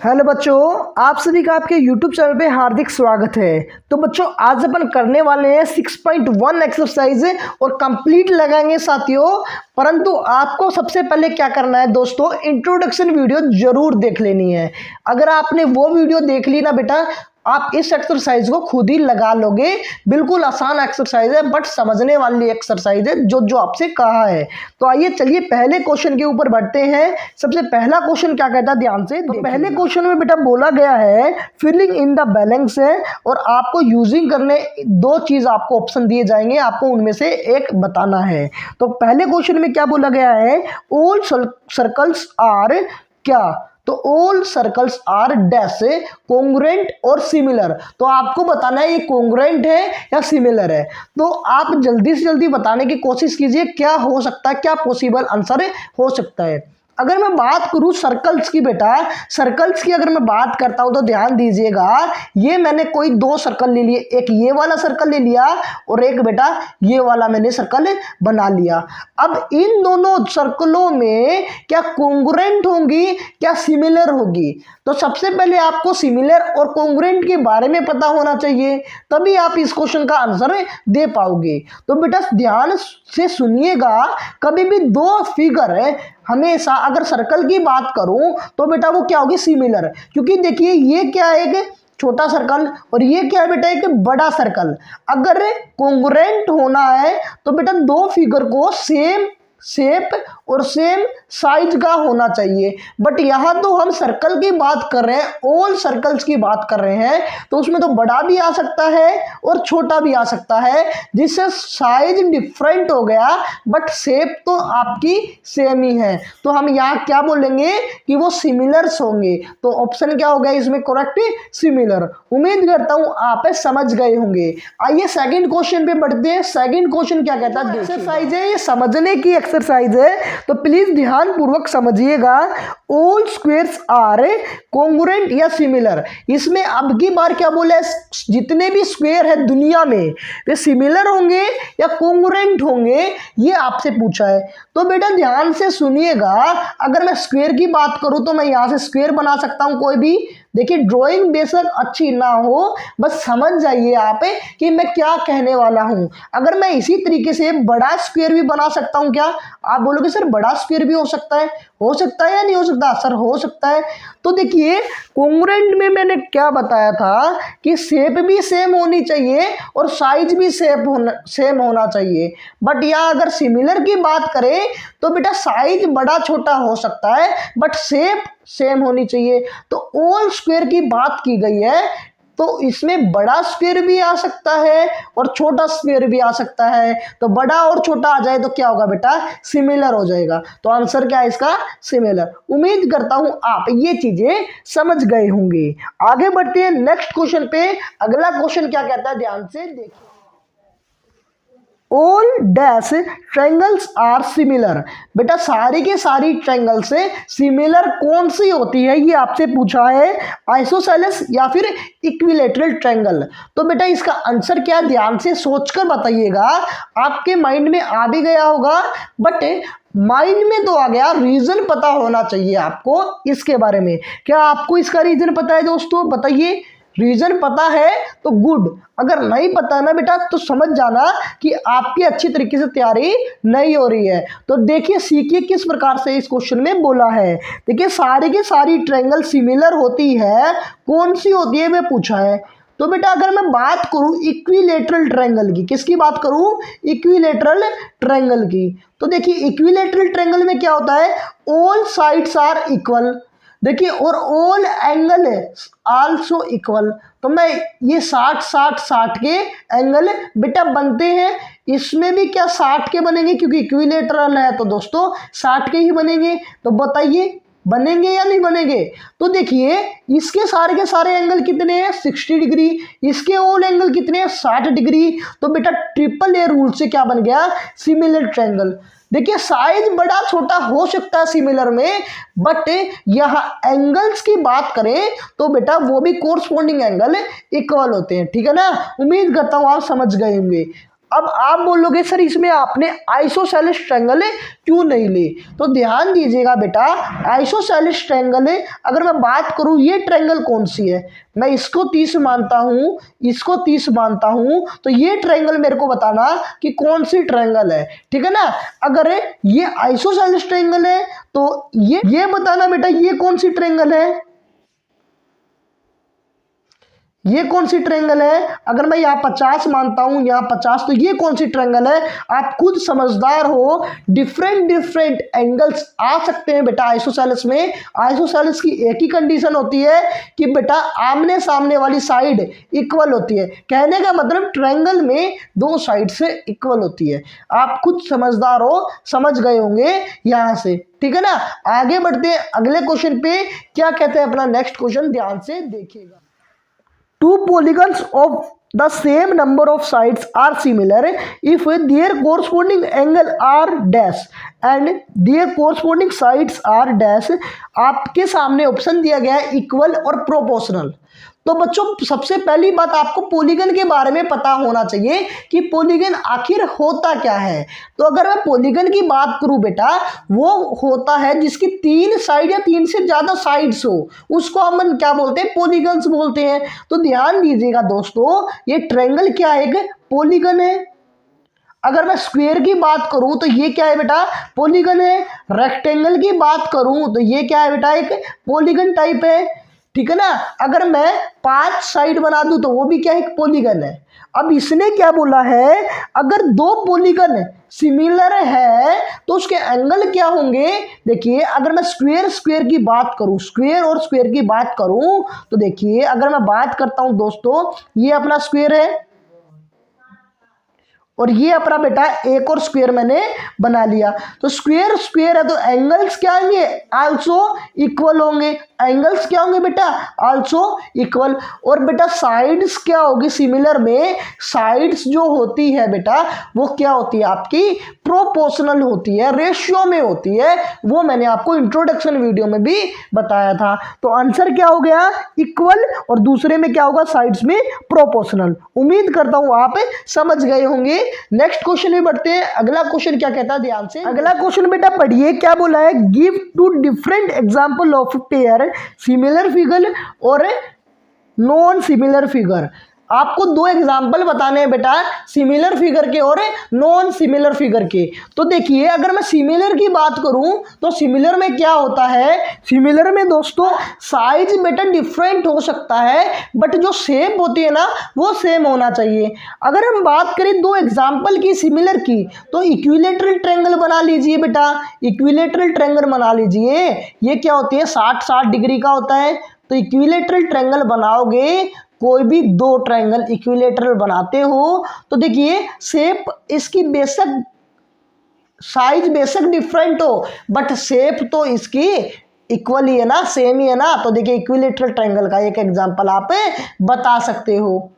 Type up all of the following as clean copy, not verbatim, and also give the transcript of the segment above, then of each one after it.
Hello बच्चों, आप सभी का आपके YouTube चैनल पे हार्दिक स्वागत है। तो बच्चों, आज अपन करने वाले हैं 6.1 एक्सरसाइज और कंप्लीट लगाएंगे साथियों। परंतु आपको सबसे पहले क्या करना है दोस्तों, इंट्रोडक्शन वीडियो जरूर देख लेनी है। अगर आपने वो वीडियो देख ली ना बेटा, आप इस एक्सरसाइज को खुद ही लगा लोगे। बिल्कुल आसान एक्सरसाइज है, बट समझने वाली एक्सरसाइज है जो जो आपसे कहा है। तो आइए चलिए पहले क्वेश्चन के ऊपर बढ़ते हैं। सबसे पहला क्वेश्चन क्या कहता है, ध्यान से। तो पहले क्वेश्चन में बेटा बोला गया है फिलिंग इन द बैलेंस है, और आपको यूजिंग करने दो चीज आपको ऑप्शन दिए जाएंगे, आपको उनमें से एक बताना है। तो पहले क्वेश्चन में क्या बोला गया है, ऑल सर्कल्स आर क्या, तो ऑल सर्कल्स आर डैश कोंग्रुएंट और सिमिलर। तो आपको बताना है ये कोंग्रुएंट है या सिमिलर है। तो आप जल्दी से जल्दी बताने की कोशिश कीजिए क्या हो सकता है, क्या पॉसिबल आंसर हो सकता है। अगर मैं बात करूं सर्कल्स की बेटा, सर्कल्स की अगर मैं बात करता हूं तो ध्यान दीजिएगा, ये मैंने कोई दो सर्कल ले लिए, एक ये वाला सर्कल ले लिया और एक बेटा ये वाला मैंने सर्कल बना लिया। अब इन दोनों सर्कलों में क्या कोंग्रुएंट होंगी, क्या सिमिलर होगी। तो सबसे पहले आपको सिमिलर और कोंग्रुएंट के बारे में पता होना चाहिए, तभी आप इस क्वेश्चन का आंसर दे पाओगे। तो बेटा ध्यान से सुनिएगा, कभी भी दो फिगर है हमेशा, अगर सर्कल की बात करूं तो बेटा वो क्या होगी, सिमिलर। क्योंकि देखिए ये क्या है, एक छोटा सर्कल और ये क्या है बेटा, एक बड़ा सर्कल। अगर कोंग्रुएंट होना है तो बेटा दो फिगर को सेम शेप और सेम साइज का होना चाहिए। बट यहां तो हम सर्कल की बात कर रहे हैं, ऑल सर्कल्स की बात कर रहे हैं, तो उसमें तो बड़ा भी आ सकता है और छोटा भी आ सकता है, जिससे साइज डिफरेंट हो गया बट शेप तो आपकी सेम ही है। तो हम यहाँ क्या बोलेंगे कि वो सिमिलर्स होंगे। तो ऑप्शन क्या हो गया इसमें करेक्ट, सिमिलर। उम्मीद करता हूं आप समझ गए होंगे। आइए सेकंड क्वेश्चन पे बढ़ते हैं। सेकंड क्वेश्चन क्या कहता है, एक्सरसाइज है, ये समझने की एक्सरसाइज है, तो प्लीज ध्यान पूर्वक समझिएगा। ऑल स्क्वायर्स आर कोंग्रुएंट या सिमिलर। इसमें अब की बार क्या बोला है, जितने भी स्क्वायर है दुनिया में वे सिमिलर होंगे या कोंग्रुएंट होंगे, ये आपसे पूछा है। तो बेटा ध्यान से सुनिएगा, अगर मैं स्क्वायर की बात करूं तो मैं यहां से स्क्वायर बना सकता हूं कोई भी। देखिए ड्राइंग बेशक अच्छी ना हो, बस समझ जाइए आप कि मैं क्या कहने वाला हूं। अगर मैं इसी तरीके से बड़ा स्क्वायर भी बना सकता हूं क्या, आप बोलोगे सर बड़ा स्क्वायर भी हो सकता है या नहीं हो सकता, सर हो सकता है। तो देखिए कोंग्रुएंट में मैंने क्या बताया था कि शेप भी सेम होनी चाहिए और साइज भी सेम होना चाहिए। बट यहाँ अगर सिमिलर की बात करें तो बेटा साइज बड़ा छोटा हो सकता है बट शेप सेम होनी चाहिए। तो ऑल स्क्वायर की बात की गई है, तो इसमें बड़ा स्क्वायर भी आ सकता है और छोटा स्क्वायर भी आ सकता है। तो बड़ा और छोटा आ जाए तो क्या होगा बेटा, सिमिलर हो जाएगा। तो आंसर क्या है इसका, सिमिलर। उम्मीद करता हूं आप ये चीजें समझ गए होंगे। आगे बढ़ते हैं नेक्स्ट क्वेश्चन पे। अगला क्वेश्चन क्या कहता है, ध्यान से देखिए। All dash triangles are similar. बेटा सारी के सारी ट्रायंगल से सिमिलर कौन सी होती है, ये आपसे पूछा है, आइसोसेलेस या फिर इक्विलैटरल ट्रायंगल। तो बेटा इसका आंसर क्या, ध्यान से सोचकर बताइएगा। आपके माइंड में आ भी गया होगा, बट माइंड में तो आ गया, रीजन पता होना चाहिए आपको इसके बारे में। क्या आपको इसका रीजन पता है दोस्तों, बताइए। रीजन पता है तो गुड, अगर नहीं पता है ना बेटा तो समझ जाना कि आपकी अच्छी तरीके से तैयारी नहीं हो रही है। तो देखिए सीखिए किस प्रकार से इस क्वेश्चन में बोला है। देखिए सारी की सारी ट्रायंगल सिमिलर होती है, कौन सी होती है वे पूछा है। तो बेटा अगर मैं बात करूं इक्विलैटरल ट्रायंगल की, किसकी बात करूं, इक्विलैटरल ट्रायंगल की। तो देखिए इक्विलैटरल ट्रायंगल में क्या होता है, ऑल साइड्स आर इक्वल। देखिए और ऑल एंगल आल्सो इक्वल। तो मैं ये 60 के एंगल बेटा बनते हैं, इसमें भी क्या 60 के बनेंगे, क्योंकि इक्विलैटरल है तो दोस्तों 60 के ही बनेंगे। तो बताइए बनेंगे या नहीं बनेंगे। तो देखिए इसके सारे के सारे एंगल कितने हैं, 60 डिग्री। इसके ऑल एंगल कितने हैं, 60 डिग्री। तो बेटा ट्रिपल ए रूल से क्या बन गया, सिमिलर ट्रायंगल। देखिए साइज बड़ा छोटा हो सकता है सिमिलर में, बट यहाँ एंगल्स की बात करें तो बेटा वो भी कोरस्पॉन्डिंग एंगल इक्वल होते हैं, ठीक है ना। उम्मीद करता हूं आप समझ गए होंगे। अब आप बोलोगे सर इसमें आपने आइसोसेलेस ट्रायंगल क्यों नहीं ली, तो ध्यान दीजिएगा बेटा, आइसोसेलेस ट्रायंगल अगर मैं बात करूं ये ट्रायंगल कौन सी है, मैं इसको 30 मानता हूं, इसको 30 मानता हूं, तो ये ट्रायंगल मेरे को बताना कि कौन सी ट्रायंगल है, ठीक है ना। अगर ये आइसोसेलेस ट्रायंगल है तो ये बताना बेटा ये कौन सी ट्रायंगल है, ये कौन सी ट्रायंगल है। अगर मैं यहाँ 50 मानता हूं, यहाँ 50, तो ये कौन सी ट्रायंगल है। आप खुद समझदार हो, डिफरेंट एंगल्स आ सकते हैं बेटा आइसोसेलेस में। आइसोसेलेस की एक ही कंडीशन होती है कि बेटा आमने सामने वाली साइड इक्वल होती है, कहने का मतलब ट्रायंगल में दो साइड से इक्वल होती है। आप खुद समझदार हो, समझ गए होंगे यहाँ से, ठीक है ना। आगे बढ़ते हैं अगले क्वेश्चन पे, क्या कहते हैं अपना नेक्स्ट क्वेश्चन, ध्यान से देखिएगा। Two polygons of the same number of sides are similar if their corresponding angle are dash and their corresponding sides are dash। आपके सामने ऑप्शन दिया गया है इक्वल और प्रोपोर्शनल। तो बच्चों सबसे पहली बात आपको पॉलीगन के बारे में पता होना चाहिए कि पॉलीगन आखिर होता क्या है। तो अगर मैं पॉलीगन की बात करूं बेटा, वो होता है जिसकी 3 साइड या 3 से ज़्यादा साइड्स हो, उसको हम क्या बोलते हैं, पॉलीगन्स बोलते हैं। तो ध्यान दीजिएगा दोस्तों, ये ट्रायंगल क्या है, एक पॉलीगन है। अगर मैं स्क्वायर की बात करूं तो ये क्या है बेटा, पॉलीगन है। रेक्टेंगल की बात करूं तो ये क्या है बेटा, एक पॉलीगन टाइप है, ठीक है ना। अगर मैं 5 साइड बना दूं तो वो भी क्या है, एक पॉलीगन है। अब इसने क्या बोला है, अगर दो पॉलीगन सिमिलर है तो उसके एंगल क्या होंगे। देखिए अगर मैं स्क्वायर की बात करूं, स्क्वायर और स्क्वायर की बात करूं तो देखिए अगर मैं बात करता हूं दोस्तों, ये अपना स्क्वायर है और ये अपना बेटा एक और स्क्वायर मैंने बना लिया। तो स्क्वायर है तो एंगल्स क्या होंगे, आल्सो इक्वल होंगे। एंगल्स क्या होंगे बेटा, आल्सो इक्वल। और बेटा साइड्स क्या होगी, सिमिलर में साइड्स जो होती है बेटा वो क्या होती है, आपकी प्रोपोर्शनल होती है, रेशियो में होती है। वो मैंने आपको इंट्रोडक्शन वीडियो में भी बताया था। तो आंसर क्या हो गया, इक्वल, और दूसरे में क्या होगा, साइड्स में प्रोपोर्शनल। उम्मीद करता हूं आप समझ गए होंगे। नेक्स्ट क्वेश्चन में बढ़ते हैं। अगला क्वेश्चन क्या कहता है, ध्यान से अगला क्वेश्चन बेटा पढ़िए, क्या बोला है, give 2 different example of pair similar figure और नॉन सिमिलर फिगर। आपको 2 एग्जाम्पल बताने हैं बेटा, सिमिलर फिगर के और नॉन सिमिलर फिगर के। तो देखिए अगर मैं सिमिलर की बात करूं तो सिमिलर में क्या होता है, सिमिलर में दोस्तों साइज बेटा डिफरेंट हो सकता है बट जो शेप होती है ना वो सेम होना चाहिए। अगर हम बात करें 2 एग्जाम्पल की सिमिलर की, तो इक्विलेटरल ट्रायंगल बना लीजिए बेटा, इक्विलेटरल ट्रायंगल बना लीजिए। ये क्या होती है, 60 डिग्री का होता है। तो इक्विलेटरल ट्रायंगल बनाओगे, कोई भी 2 ट्रायंगल इक्विलेटरल बनाते हो तो देखिए शेप इसकी बेशक साइज बेशक डिफरेंट हो बट शेप तो इसकी इक्वल ही है ना, सेम ही है ना। तो देखिए इक्विलेटरल ट्रायंगल का एक एग्जांपल आप बता सकते हो।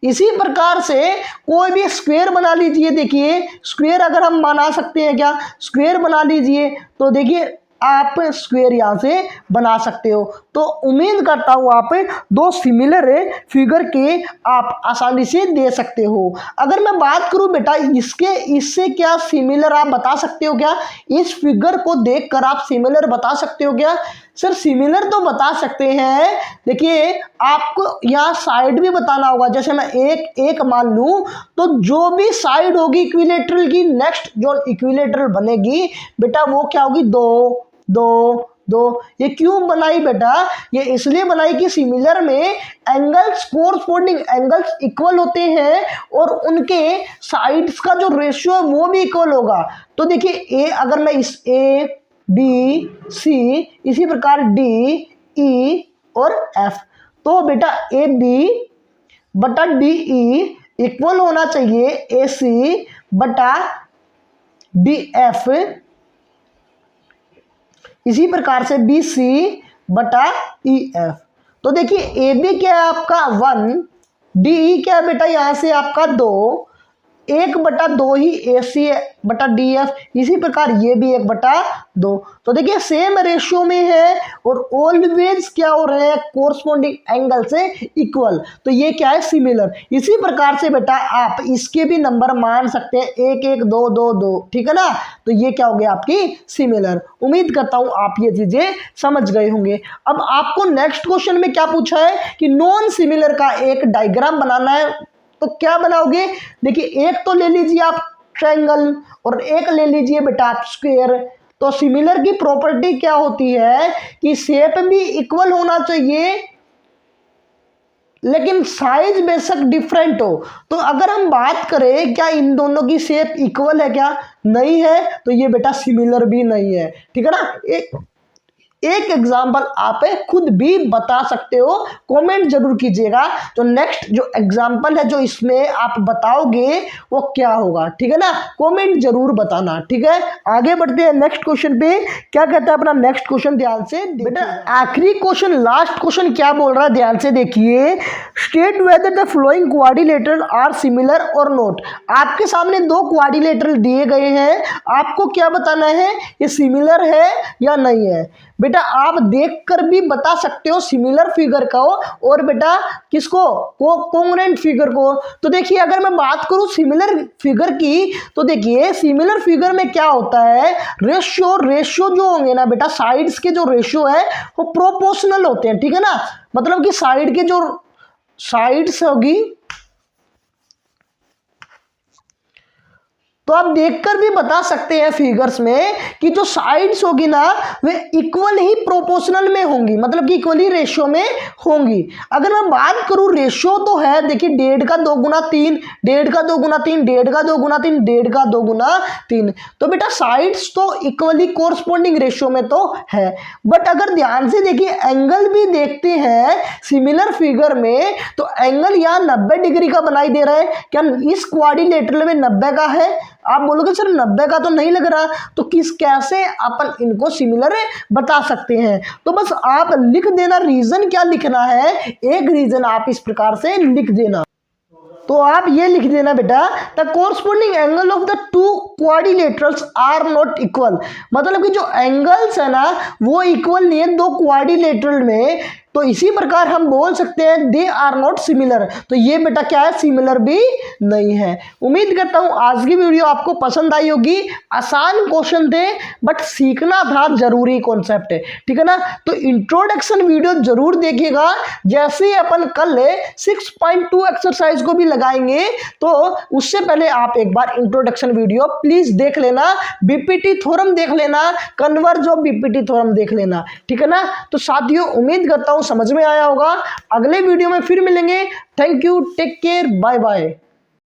इसी प्रकार से कोई भी स्क्वायर बना लीजिए। देखिए स्क्वायर अगर हम बना सकते हैं क्या, स्क्वायर बना लीजिए। तो देखिए आप स्क्वायर यहाँ से बना सकते हो। तो उम्मीद करता हूँ आप 2 सिमिलर फिगर के आप आसानी से दे सकते हो। अगर मैं बात करूँ बेटा इससे क्या सिमिलर आप बता सकते हो क्या, इस फिगर को देखकर आप सिमिलर बता सकते हो क्या। सर सिमिलर तो बता सकते हैं। देखिए आपको यहाँ साइड भी बताना होगा। जैसे मैं एक मान लूँ तो जो भी साइड होगी इक्विलेटरल की, नेक्स्ट जो इक्विलेटरल बनेगी बेटा वो क्या होगी, 2। ये क्यों बनाई बेटा, ये इसलिए बनाई कि सिमिलर में एंगल्स कोरस्पोंडिंग एंगल्स इक्वल होते हैं और उनके साइड्स का जो रेशियो है वो भी इक्वल होगा। तो देखिए अगर मैं इस A B C इसी प्रकार D E और F, तो बेटा AB बटा DE इक्वल होना चाहिए AC बटा DF, इसी प्रकार से BC बटा EF। तो देखिए AB क्या है आपका 1, DE क्या है बेटा यहाँ से आपका 2, 1/2 ही AC/DF, इसी प्रकार ये भी 1/2। तो देखिए सेम रेशियो में है और ऑलवेज क्या हो रहे हैं, कोरस्पॉन्डिंग एंगल से इक्वल, तो ये क्या है, सिमिलर। इसी प्रकार से बेटा आप इसके भी नंबर मान सकते हैं, 1 1 2 2 2, ठीक है ना। तो ये क्या हो गया आपकी सिमिलर। उम्मीद करता हूं आप ये चीजें समझ गए होंगे। अब आपको नेक्स्ट क्वेश्चन में क्या पूछा है कि नॉन सिमिलर का एक डायग्राम बनाना है, तो क्या बनाओगे। देखिए एक तो ले लीजिए आप ट्रायंगल और एक ले लीजिए बेटा आप स्क्वायर। तो सिमिलर की प्रॉपर्टी क्या होती है कि शेप भी इक्वल होना चाहिए लेकिन साइज बेशक डिफरेंट हो। तो अगर हम बात करें क्या इन दोनों की शेप इक्वल है, क्या नहीं है, तो ये बेटा सिमिलर भी नहीं है, ठीक है ना। एक एग्जाम्पल आप खुद भी बता सकते हो, कमेंट जरूर कीजिएगा। तो नेक्स्ट जो एग्जाम्पल है जो इसमें आप बताओगे वो क्या होगा, ठीक है ना, कमेंट जरूर बताना, ठीक है। आगे बढ़ते हैं नेक्स्ट क्वेश्चन पे। क्या कहता है अपना नेक्स्ट क्वेश्चन, ध्यान से बेटा आखिरी क्वेश्चन, लास्ट क्वेश्चन क्या बोल रहा है, ध्यान से देखिए। State whether the following quadrilateral are similar or not. आपके सामने दो क्वाड्रिलेटरल दिए गए हैं, आपको क्या बताना है, ये सिमिलर है या नहीं है। बेटा आप देखकर भी बता सकते हो सिमिलर फिगर को और बेटा किसको, कोंग्रुएंट फिगर को। तो देखिए अगर मैं बात करूं सिमिलर फिगर की, तो देखिए सिमिलर फिगर में क्या होता है, रेशियो जो होंगे ना बेटा, साइड्स के जो रेशियो है वो प्रोपोर्शनल होते हैं, ठीक है ना। मतलब कि साइड के जो साइड्स होगी, तो आप देखकर भी बता सकते हैं फिगर्स में कि जो साइड्स होगी ना वे इक्वल ही प्रोपोर्शनल में होंगी, मतलब कि इक्वली रेशियो में होंगी। अगर मैं बात करूं रेशियो तो है, देखिए 1.5 का 2 गुना 3, 1.5 का 2 गुना 3, 1.5 का 2 गुना 3, 1.5 का 2 गुना 3। तो बेटा साइड्स तो इक्वली कोरस्पॉन्डिंग रेशियो में तो है। बट अगर ध्यान से देखिए एंगल भी देखते हैं सिमिलर फिगर में, तो एंगल यहाँ 90 डिग्री का बनाई दे रहा है। क्या इस क्वाड्रिलेटरल में 90 का है? आप बोलोगे सर 90 का तो नहीं लग रहा, तो कैसे अपन इनको सिमिलर बता सकते हैं। तो बस आप लिख देना रीजन क्या लिखना है, एक रीजन आप इस प्रकार से लिख देना। तो आप ये लिख देना बेटा, the corresponding angle of the two quadrilaterals are not equal. मतलब कि जो एंगल्स है ना वो इक्वल नहीं है दो क्वाड्रिलेटरल में, तो इसी प्रकार हम बोल सकते हैं दे आर नॉट सिमिलर। तो ये बेटा क्या है, सिमिलर भी नहीं है। उम्मीद करता हूं आज की वीडियो आपको पसंद आई होगी। आसान क्वेश्चन थे बट सीखना था जरूरी कॉन्सेप्ट है, ठीक है ना। तो इंट्रोडक्शन वीडियो जरूर देखिएगा। जैसे ही अपन कल 6.2 एक्सरसाइज को भी लगाएंगे तो उससे पहले आप एक बार इंट्रोडक्शन वीडियो प्लीज देख लेना, बीपीटी थ्योरम देख लेना, कन्वर्ज ऑफ बीपीटी थ्योरम देख लेना, ठीक है ना। तो साथियों उम्मीद करता हूं समझ में आया होगा। अगले वीडियो में फिर मिलेंगे। Thank you, take care, bye bye.